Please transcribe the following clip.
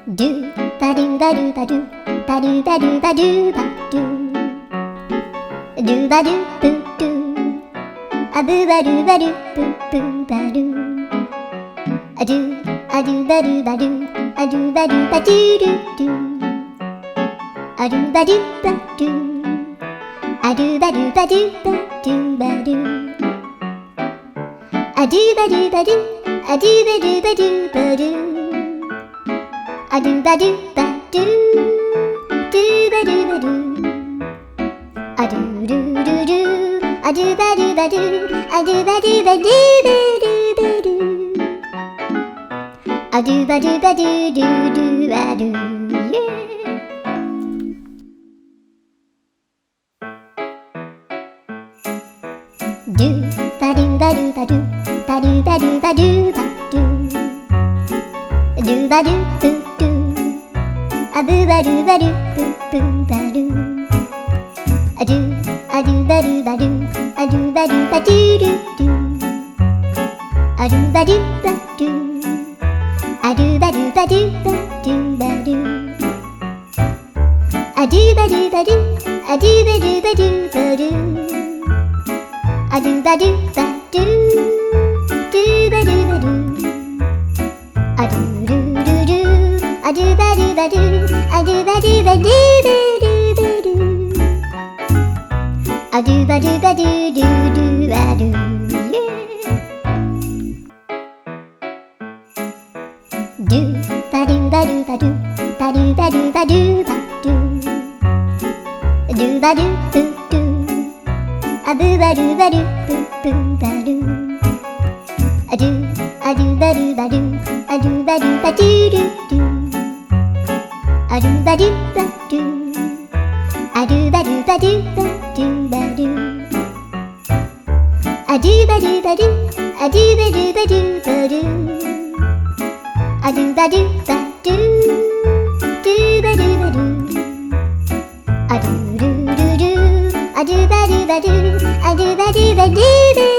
Do ba do ba do ba do ba do ba do ba do ba do do ba do boo do a boo ba do ba do boo boo ba do a do ba do ba do a do ba do ba do do do a do ba do ba do a do ba do ba do ba do ba do a do ba do ba do a do ba do ba do ba do a do ba do ba do do ba do ba do a do do do do a do ba do ba do a do ba do ba do ba do ba do a do ba do ba do do do ba do yeah. Do ba do ba do ba do ba do ba do ba do ba do do ba do boo do a boo ba do ba do boo boo ba do a do ba do ba do a do ba do ba do do do a do ba do ba do a do ba do ba do ba do ba do a do ba do ba do a do ba do ba do ba do a do ba do ba do do ba do ba do a do do do do a do ba do ba do a do ba do ba do ba do ba do a do ba do ba do do do ba do yeah. Do ba do ba do ba do ba do ba do ba do ba do do ba do boo do a boo ba do ba do boo boo ba do a do ba do ba do a do ba do ba do do do a do ba do ba do a do ba do ba do ba do ba do a do ba do ba do a do ba do ba do ba do a do ba do ba do do ba do ba do a do do do do a do ba do ba do a do ba do ba do ba